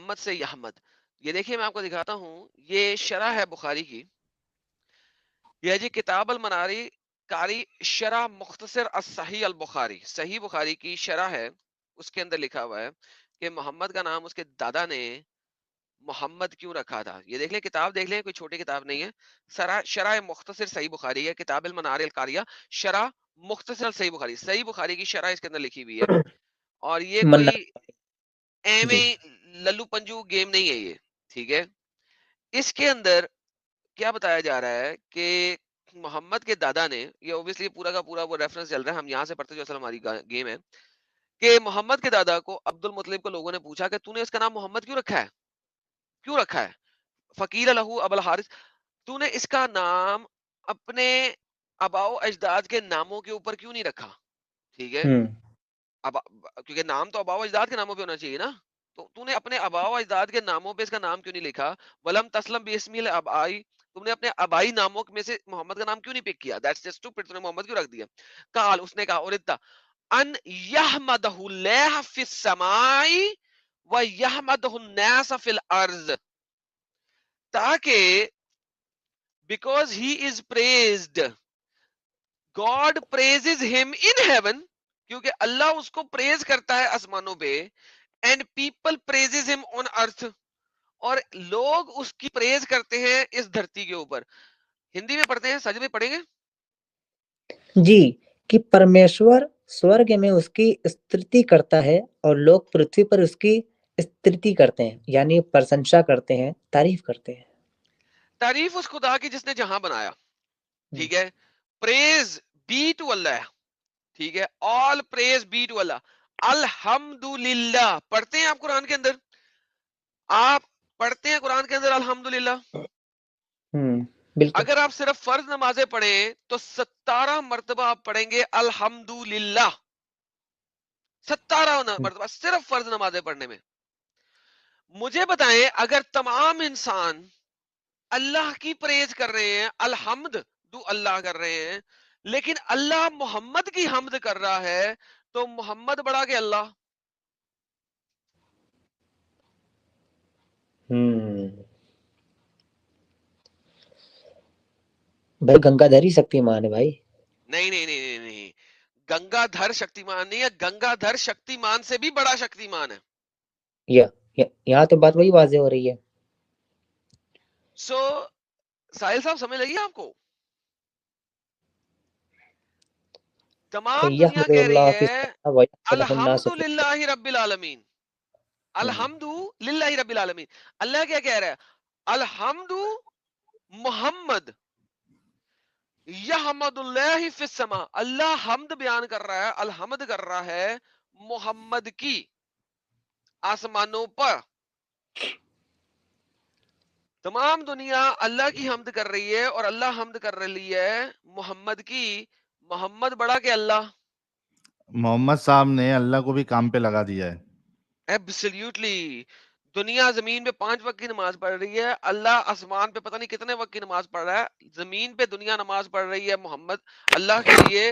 محمد سے یحمد. یہ دیکھیے میں آپ کو دکھاتا ہوں, یہ شرح ہے بخاری کی, یہ جی کتاب المناری کاری شرح مختصر الصحیح البخاری, صحیح بخاری کی شرح ہے, اس کے اندر لکھا ہوا ہے کہ محمد کا نام اس کے دادا نے محمد کیوں رکھا تھا. یہ دیکھ لیں, کتاب دیکھ لیں, کوئی چھوٹی کتاب نہیں ہے, شرح مختصر صحیح بخاری ہے, کتاب المنار القاریہ شرح مختصر صحیح بخاری, صحیح بخاری کی شرح اس کے اندر لکھی ہوئی ہے. اور یہ منا کوئی جی للو پنجو گیم نہیں ہے یہ, ٹھیک ہے. اس کے اندر کیا بتایا جا رہا ہے کہ محمد کے دادا نے, یہ اوبیسلی پورا کا پورا وہ ریفرنس چل رہا ہے, ہم یہاں سے پڑھتے جو اصل ہماری گیم ہے, کہ محمد کے دادا کو عبد المطلب کو لوگوں نے پوچھا کہ تو نے اس کا نام محمد کیوں رکھا ہے, کیوں رکھا ہے. فقیر لہو ابو الحارث, تو نے اس کا نام اپنے آباء و اجداد کے ناموں کے اوپر کیوں نہیں رکھا, ٹھیک ہے. اب کیونکہ نام تو آباء و اجداد کے ناموں پہ ہونا چاہیے نا, تو نے اپنے آباء و اجداد کے ناموں پہ اس کا نام کیوں نہیں لکھا. ولم تسلم باسم الابائی, تم نے اپنے آبائی ناموں میں سے محمد کا نام کیوں نہیں پک کیا, دیٹس جسٹ اسٹوپڈ, تم نے محمد کیوں رکھ دیا. قال, اس نے کہا, اردتا ان یحمدہ اللہ فی السماء و یحمدہ الناس فی الارض, تاکہ because he is praised, God praises him in heaven, کیونکہ اللہ اس کو پریز کرتا ہے آسمانوں پہ, and people praises him on earth, اور لوگ اس کی پریز کرتے ہیں اس دھرتی کے اوپر. ہندی میں پڑھتے ہیں, سج میں پڑھیں گے جی, کہ پرمیشور سورگ میں اس کی استرتی کرتا ہے اور لوگ پرتھوی پر اس کی استرتی کرتے ہیں, یعنی پرشنسا کرتے ہیں, تعریف کرتے ہیں. تعریف اس خدا کی جس نے جہاں بنایا, ٹھیک ہے. پریز بی ٹو اللہ, ٹھیک ہے, آل پریز بی ٹو اللہ. الحمدللہ پڑھتے ہیں آپ قرآن کے اندر, آپ پڑھتے ہیں قرآن کے اندر الحمدللہ. بالکل. اگر آپ صرف فرض نمازیں پڑھیں تو 17 مرتبہ آپ پڑھیں گے الحمدللہ, 17 مرتبہ صرف فرض نمازیں پڑھنے میں. مجھے بتائیں, اگر تمام انسان اللہ کی پریز کر رہے ہیں, الحمد دو اللہ کر رہے ہیں, لیکن اللہ محمد کی حمد کر رہا ہے, تو محمد بڑا کہ اللہ. بھائی گنگا دھر ہی شکتیمان ہے بھائی. نہیں نہیں نہیں نہیں, گنگا دھر شکتیمان نہیں ہے, گنگا دھر شکتیمان سے بھی بڑا شکتیمان ہے. یہاں تو بات وہی واضح ہو رہی ہے. سو ساحل صاحب سمجھ لگی آپ کو, تمام دنیا یحمد کہہ رہی اللہ فی ہے السماء و یحمد له الناس فی الحمدللہ رب العالمین, الحمدللہ رب العالمین. اللہ کیا کہہ رہا ہے, الحمد محمد یحمد اللہ فی السماء, اللہ حمد بیان کر رہا ہے, الحمد کر رہا ہے محمد کی آسمانوں پر. تمام دنیا اللہ کی حمد کر رہی ہے, اور اللہ حمد کر رہی ہے محمد کی. محمد بڑا کہ اللہ. محمد صاحب نے اللہ کو بھی کام پہ لگا دیا ہے. ایبسلیوٹلی. دنیا زمین پہ 5 وقت کی نماز پڑھ رہی ہے, اللہ آسمان پہ پتہ نہیں کتنے وقت کی نماز پڑھ رہا ہے. زمین پہ دنیا نماز پڑھ رہی ہے محمد اللہ کے لیے,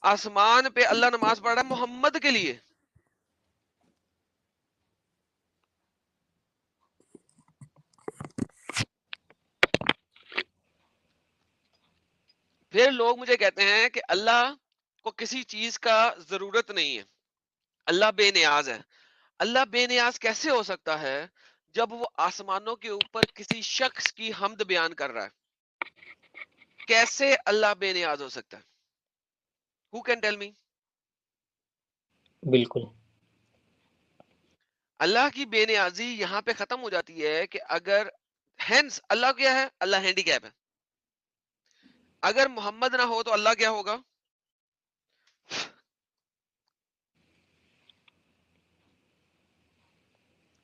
آسمان پہ اللہ نماز پڑھ رہا ہے محمد کے لیے. پھر لوگ مجھے کہتے ہیں کہ اللہ کو کسی چیز کا ضرورت نہیں ہے, اللہ بے نیاز ہے. اللہ بے نیاز کیسے ہو سکتا ہے جب وہ آسمانوں کے اوپر کسی شخص کی حمد بیان کر رہا ہے؟ کیسے اللہ بے نیاز ہو سکتا ہے؟ Who can tell me؟ بالکل. اللہ کی بے نیازی یہاں پہ ختم ہو جاتی ہے کہ اگر ہینس اللہ کیا ہے, اللہ ہینڈی کیپ ہے. اگر محمد نہ ہو تو اللہ کیا ہوگا؟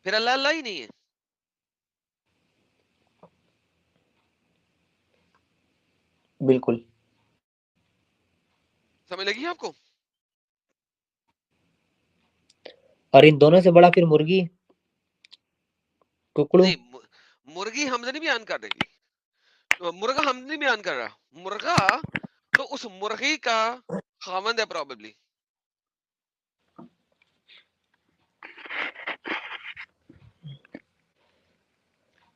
پھر اللہ اللہ ہی نہیں ہے. بالکل. سمجھ لگی آپ کو؟ اور ان دونوں سے بڑا پھر مرغی ککڑو. نہیں, مرغی حمد نہیں بیان کر رہی, مرغا حمد نہیں بیان کر رہا. مرغا تو اس مرغی کا خاوند ہے پروبیبلی.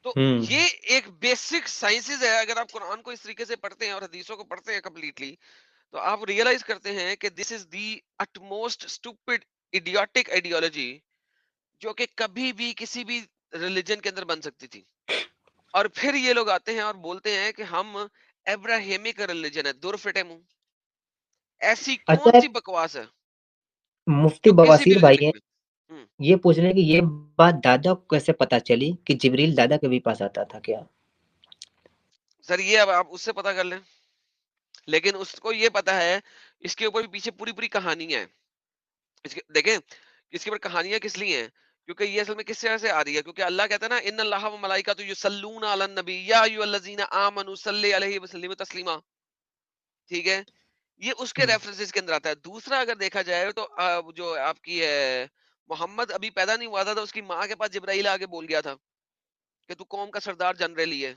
تو یہ ایک بیسک سائنسز ہے. اگر آپ قرآن کو اس طریقے سے پڑھتے ہیں اور حدیثوں کو پڑھتے ہیں کمپلیٹلی, تو آپ ریئلائز کرتے ہیں کہ دس از دی اٹموسٹ اسٹوپڈ ایڈیوٹک آئیڈیالوجی جو کہ کبھی بھی کسی بھی ریلیجن کے اندر بن سکتی تھی. اور پھر یہ لوگ آتے ہیں اور بولتے ہیں کہ ہم ابراہیمک ریلیجن ہے. دور فٹے منہ, ایسی کون اچھا سی بکواس ہے مفتی جو کسی بھی بواسیر بھائی ریلیجن ہیں، میں. ہم. یہ پوچھ رہے ہیں کہ یہ بات دادا کو کیسے پتا چلی کہ جبریل دادا کے بھی پاس آتا تھا کیا؟ سر یہ اب آپ اس سے پتا کر لیں, لیکن اس کو یہ پتا ہے, اس کے اوپر بھی پیچھے پوری پوری کہانیاں ہیں. دیکھیں اس کے اوپر کہانیاں کس لیے ہیں, کیونکہ یہ اصل میں کس طرح سے آ رہی ہے, کیونکہ اللہ کہتا ہے نا ان اللہ و ملائکۃ یصلون علی النبی یا ایھا الذین آمنوا صلی علیہ وسلم تسلیما. ٹھیک ہے, یہ اس کے ریفرنسز کے اندر آتا ہے. دوسرا اگر دیکھا جائے تو جو آپ کی ہے محمد ابھی پیدا نہیں ہوا تھا تو اس کی ماں کے پاس جبرائیل آ کے بول گیا تھا کہ تو قوم کا سردار جنرل ہی ہے.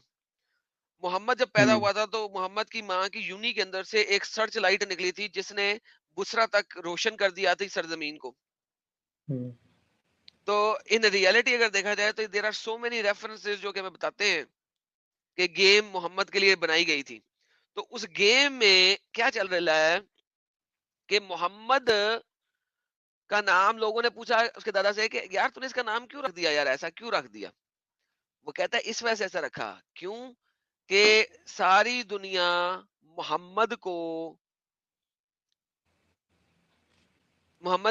محمد جب پیدا ہوا تھا تو محمد کی ماں کی یونی کے اندر سے ایک سرچ لائٹ نکلی تھی جس نے بسرا تک روشن کر دیا تھی سرزمین کو. تو ان ریالٹی اگر دیکھا جائے تو there are so many references جو کہ ہمیں بتاتے ہیں کہ گیم محمد کے لیے بنائی گئی تھی. تو اس گیم میں کیا چل رہا ہے کہ محمد کا نام لوگوں نے پوچھا اس کے دادا سے کہ یار تو نے اس کا نام کیوں رکھ دیا, یار ایسا کیوں رکھ دیا. وہ کہتا ہے اس وجہ سے ایسا رکھا, کیوں کہ ساری دنیا محمد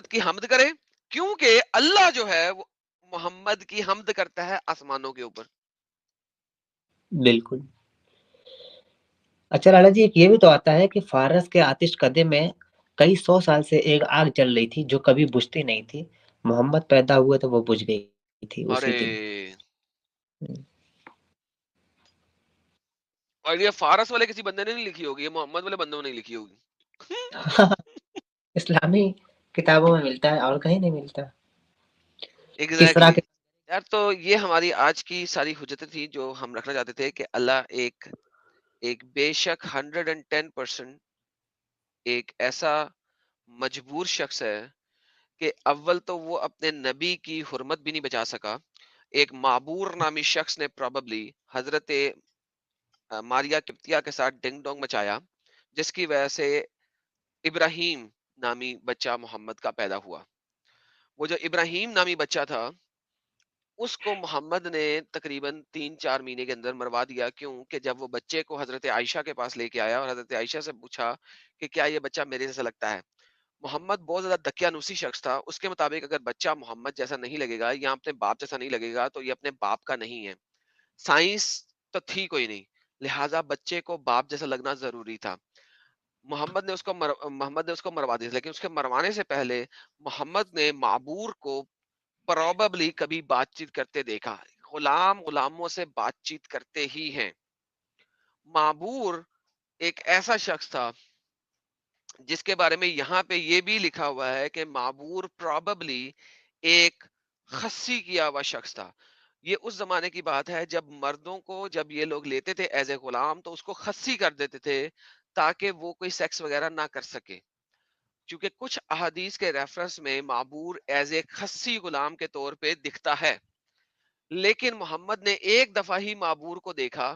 کی حمد کرے, کیونکہ اللہ جو ہے وہ محمد کی حمد کرتا ہے آسمانوں کے اوپر. بالکل. اچھا لالا جی ایک یہ بھی تو آتا ہے کہ فارس کے آتش کدے میں کئی 100 سال سے ایک آگ جل رہی تھی جو کبھی بجھتی نہیں تھی. محمد پیدا ہوئے تو وہ بجھ گئی تھی اسی دن. اور یہ فارس والے کسی بندے نے نہیں لکھی ہوگی, یہ محمد والے بندوں نے نہیں لکھی ہوگی. اسلامی کتابوں میں ملتا ہے اور کہیں نہیں ملتا. ایگزیکٹلی یار. تو یہ ہماری آج کی ساری حجتیں تھی جو ہم رکھنا چاہتے تھے کہ اللہ ایک بے شک 110% ایک ایسا مجبور شخص ہے کہ اول تو وہ اپنے نبی کی حرمت بھی نہیں بچا سکا. ایک معبور نامی شخص نے پروبیبلی حضرت ماریا قبطیہ کے ساتھ ڈنگ ڈونگ مچایا جس کی وجہ سے ابراہیم نامی بچہ محمد کا پیدا ہوا. وہ جو ابراہیم نامی بچہ تھا اس کو محمد نے تقریباً 3-4 مہینے کے اندر مروا دیا. کیوں کہ جب وہ بچے کو حضرت عائشہ کے پاس لے کے آیا اور حضرت عائشہ سے پوچھا کہ کیا یہ بچہ میرے جیسا لگتا ہے, محمد بہت زیادہ دقیانوسی شخص تھا. اس کے مطابق اگر بچہ محمد جیسا نہیں لگے گا یا اپنے باپ جیسا نہیں لگے گا تو یہ اپنے باپ کا نہیں ہے. سائنس تو تھی کوئی نہیں, لہٰذا بچے کو باپ جیسا لگنا ضروری تھا. محمد نے اس کو مروا دیا, لیکن اس کے مروانے سے پہلے محمد نے معبور کو پروبیبلی کبھی بات چیت کرتے دیکھا. غلاموں سے بات چیت کرتے ہی ہیں. معبور ایک ایسا شخص تھا جس کے بارے میں یہاں پہ یہ بھی لکھا ہوا ہے کہ معبور پروبیبلی ایک خصی کیا ہوا شخص تھا. یہ اس زمانے کی بات ہے جب مردوں کو جب یہ لوگ لیتے تھے ایز اے غلام تو اس کو خصی کر دیتے تھے تاکہ وہ کوئی سیکس وغیرہ نہ کر سکے. چونکہ کچھ احادیث کے ریفرنس میں معبور ایز اے خصی غلام کے طور پہ دکھتا ہے. لیکن محمد نے ایک دفعہ ہی معبور کو دیکھا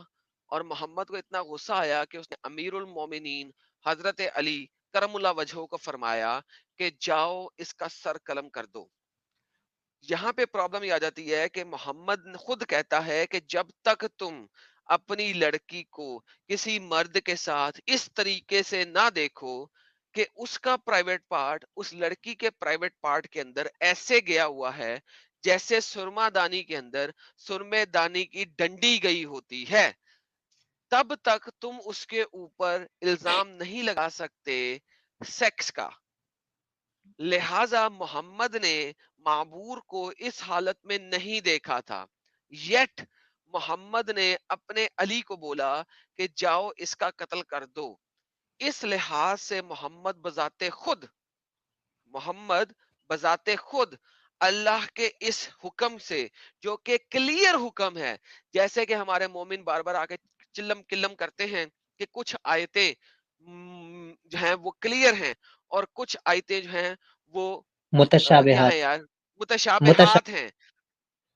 اور محمد کو اتنا غصہ آیا کہ اس نے امیر المومنین حضرت علی کرم اللہ وجہہ کو فرمایا کہ جاؤ اس کا سر قلم کر دو. یہاں پہ پرابلم یہ آ جاتی ہے کہ محمد خود کہتا ہے کہ جب تک تم اپنی لڑکی کو کسی مرد کے ساتھ اس طریقے سے نہ دیکھو کہ اس کا پرائیویٹ پارٹ اس لڑکی کے پرائیویٹ پارٹ کے اندر ایسے گیا ہوا ہے جیسے سرما دانی کے اندر سرمے دانی کی ڈنڈی گئی ہوتی ہے, تب تک تم اس کے اوپر الزام نہیں لگا سکتے سیکس کا. لہذا محمد نے معبور کو اس حالت میں نہیں دیکھا تھا. یٹ محمد نے اپنے علی کو بولا کہ جاؤ اس کا قتل کر دو. اس لحاظ سے محمد بذات خود اللہ کے اس حکم سے جو کہ کلیئر حکم ہے, جیسے کہ ہمارے مومن بار بار آ کے چلم کلم کرتے ہیں کہ کچھ آیتیں جو ہیں وہ کلیئر ہیں اور کچھ آیتیں جو ہیں وہ کیا متشابہات ہیں یار متشابہات ہیں.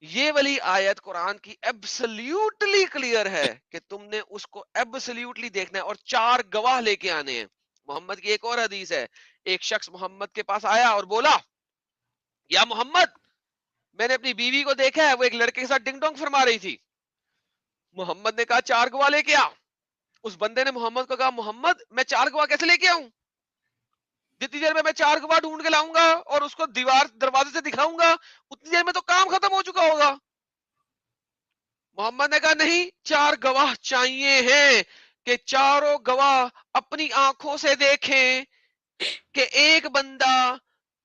یہ والی آیت قرآن کی ایبسلیوٹلی کلیئر ہے کہ تم نے اس کو ایبسلیوٹلی دیکھنا ہے اور 4 گواہ لے کے آنے ہیں. محمد کی ایک اور حدیث ہے, ایک شخص محمد کے پاس آیا اور بولا یا محمد میں نے اپنی بیوی کو دیکھا ہے وہ ایک لڑکے کے ساتھ ڈنگ ڈونگ فرما رہی تھی. محمد نے کہا 4 گواہ لے کے آ. اس بندے نے محمد کو کہا محمد میں 4 گواہ کیسے لے کے آؤں, جتنی دیر میں 4 گواہ ڈھونڈ کے لاؤں گا اور اس کو دروازے سے دکھاؤں گا اتنی دیر میں تو کام ختم ہو چکا ہوگا. محمد نے کہا نہیں, 4 گواہ چاہیے ہیں کہ چاروں گواہ اپنی آنکھوں سے دیکھیں کہ ایک بندہ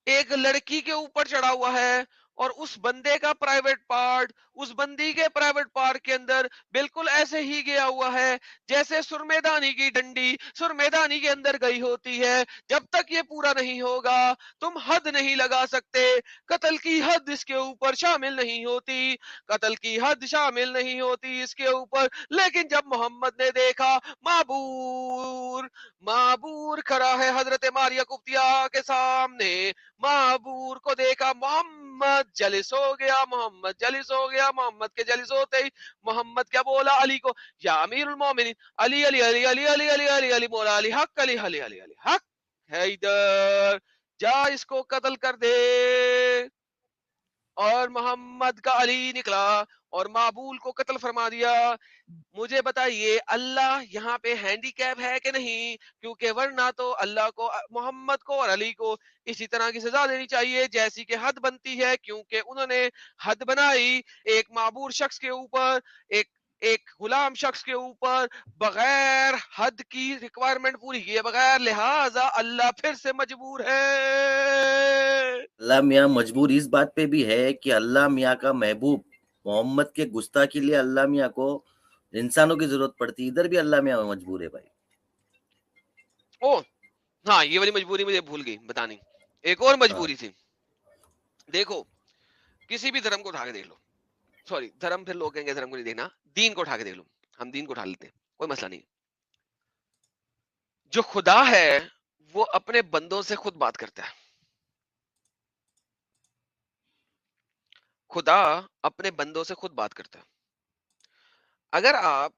ایک لڑکی کے اوپر چڑھا ہوا ہے اور اس بندے کا پرائیویٹ پارٹ اس بندی کے پرائیویٹ پارٹ کے اندر بالکل ایسے ہی گیا ہوا ہے جیسے سرمیدانی کی ڈنڈی سرمیدانی کے اندر گئی ہوتی ہے. جب تک یہ پورا نہیں ہوگا تم حد نہیں لگا سکتے. قتل کی حد اس کے اوپر شامل نہیں ہوتی, قتل کی حد شامل نہیں ہوتی اس کے اوپر. لیکن جب محمد نے دیکھا معبور کھڑا ہے حضرت ماریا قبطیہ کے سامنے, معبور کو دیکھا, محمد جلس ہو گیا, محمد جلس ہو گیا. محمد کے جلس ہوتے ہی محمد کیا بولا علی کو, یا امیر المومنین علی علی علی علی علی علی علی علی مولا علی حق علی علی علی علی حق حیدر جا اس کو قتل کر دے. اور محمد کا علی نکلا اور معبول کو قتل فرما دیا. مجھے بتائیے اللہ یہاں پہ ہینڈی کیپ ہے کہ نہیں, کیونکہ ورنہ تو اللہ کو محمد کو اور علی کو اسی طرح کی سزا دینی چاہیے جیسی کہ حد بنتی ہے, کیونکہ انہوں نے حد بنائی ایک معبور شخص کے اوپر, ایک غلام شخص کے اوپر بغیر حد کی ریکوائرمنٹ پوری کیے بغیر, لہذا اللہ پھر سے مجبور ہے. اللہ میاں مجبور اس بات پہ بھی ہے کہ اللہ میاں کا محبوب محمد کے گستاخی کے لیے اللہ میاں کو انسانوں کی ضرورت پڑتی, ادھر بھی اللہ میاں مجبور ہے بھائی. او ہاں یہ والی مجبوری مجھے بھول گئی بتانی, ایک اور مجبوری تھی. دیکھو کسی بھی دھرم کو اٹھا کے دیکھ لو, سوری دھرم پھر لوگ کہیں گے دھرم کو نہیں دیکھنا, دین کو اٹھا کے دیکھ لو, ہم دین کو اٹھا لیتے ہیں کوئی مسئلہ نہیں. جو خدا ہے وہ اپنے بندوں سے خود بات کرتا ہے. خدا اپنے بندوں سے خود بات کرتا ہے. اگر آپ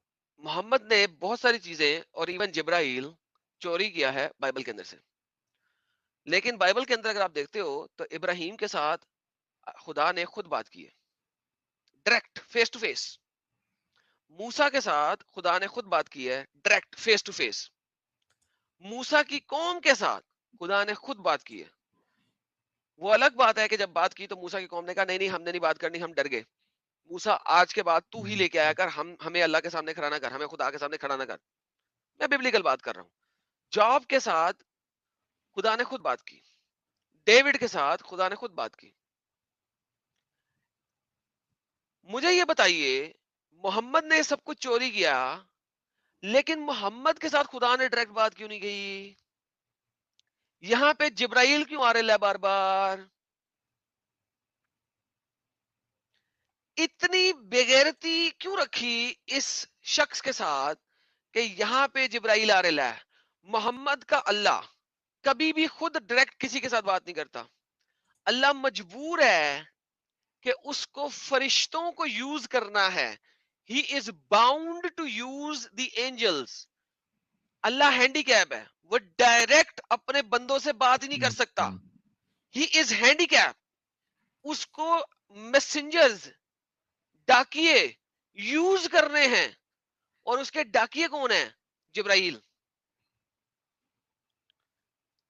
محمد نے بہت ساری چیزیں اور ایون جبرائیل چوری کیا ہے بائبل کے اندر سے, لیکن بائبل کے اندر اگر آپ دیکھتے ہو تو ابراہیم کے ساتھ خدا نے خود بات کی ہے ڈائریکٹ فیس ٹو فیس. موسیٰ کے ساتھ خدا نے خود بات کی ہے ڈائریکٹ فیس ٹو فیس. موسیٰ کی قوم کے ساتھ خدا نے خود بات کی ہے. وہ الگ بات ہے کہ جب بات کی تو موسیٰ کی قوم نے کہا نہیں نہیں ہم نے نہیں بات کرنی, ہم ڈر گئے. موسیٰ آج کے بعد تو ہی لے کے آیا کر, ہمیں اللہ کے سامنے کھڑا نہ کر, ہمیں خدا کے سامنے کھڑا نہ کر. میں ببلیکل بات کر رہا ہوں. جاب کے ساتھ خدا نے خود بات کی, ڈیوڈ کے ساتھ خدا نے خود بات کی. مجھے یہ بتائیے محمد نے سب کچھ چوری کیا لیکن محمد کے ساتھ خدا نے ڈائریکٹ بات کیوں نہیں کی؟ یہاں پہ جبرائیل کیوں آ رہے بار بار؟ اتنی بےغیرتی کیوں رکھی اس شخص کے ساتھ کہ یہاں پہ جبرائیل آ رہا ہے؟ محمد کا اللہ کبھی بھی خود ڈائریکٹ کسی کے ساتھ بات نہیں کرتا. اللہ مجبور ہے کہ اس کو فرشتوں کو یوز کرنا ہے. He is bound to use the angels. اللہ ہینڈی کیپ ہے, وہ ڈائریکٹ اپنے بندوں سے بات ہی نہیں کر سکتا. He is handicapped. اس کو میسنجرز ڈاکیے یوز کرنے ہیں, اور اس کے ڈاکیے کون ہیں؟ جبرائیل.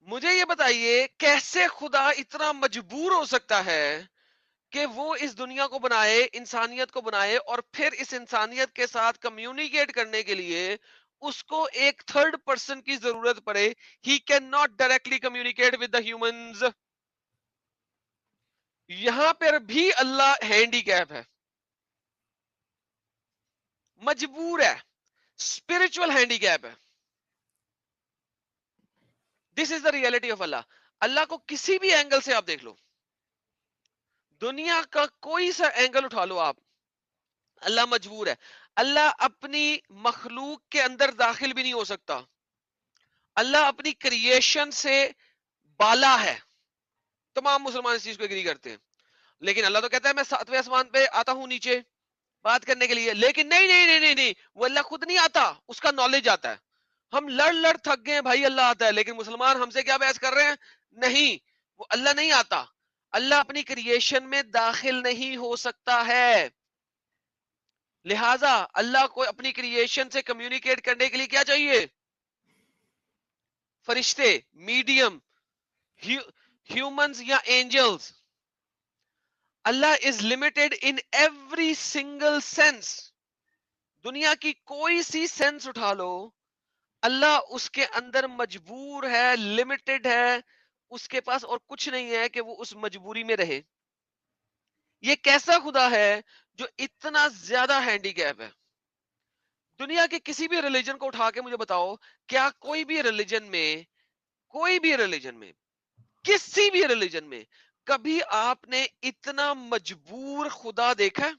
مجھے یہ بتائیے کیسے خدا اتنا مجبور ہو سکتا ہے کہ وہ اس دنیا کو بنائے, انسانیت کو بنائے, اور پھر اس انسانیت کے ساتھ کمیونیکیٹ کرنے کے لیے اس کو ایک تھرڈ پرسن کی ضرورت پڑے. He cannot directly communicate with the humans. یہاں پر بھی اللہ ہینڈی کیپ ہے, مجبور ہے, اسپرچل ہینڈی کیپ ہے. دس از دا ریئلٹی آف اللہ. اللہ کو کسی بھی اینگل سے آپ دیکھ لو, دنیا کا کوئی سا اینگل اٹھا لو آپ, اللہ مجبور ہے. اللہ اپنی مخلوق کے اندر داخل بھی نہیں ہو سکتا. اللہ اپنی کریشن سے بالا ہے. تمام مسلمان اس چیز کو ایگری کرتے ہیں. لیکن اللہ تو کہتا ہے میں 7ویں آسمان پہ آتا ہوں نیچے بات کرنے کے لیے، لیکن نہیں نہیں نہیں نہیں نہیں، وہ اللہ خود نہیں آتا، اس کا نالج آتا ہے. ہم لڑ تھک گئے بھائی اللہ آتا ہے، لیکن مسلمان ہم سے کیا بحث کر رہے ہیں؟ نہیں، وہ اللہ نہیں آتا. اللہ اپنی کریشن میں داخل نہیں ہو سکتا ہے، لہذا اللہ کو اپنی کریشن سے کمیونیکیٹ کرنے کے لیے کیا چاہیے؟ فرشتے، میڈیم، ہیومنز یا angels. Allah is limited in every single sense. دنیا کی کوئی سی سینس اٹھا لو، اللہ اس کے اندر مجبور ہے، لمیٹڈ ہے، اس کے پاس اور کچھ نہیں ہے کہ وہ اس مجبوری میں رہے. یہ کیسا خدا ہے جو اتنا زیادہ ہینڈی کیپ ہے؟ دنیا کے کسی بھی ریلیجن کو اٹھا کے مجھے بتاؤ، کیا کوئی بھی ریلیجن میں کسی بھی ریلیجن میں کبھی آپ نے اتنا مجبور خدا دیکھا ہے؟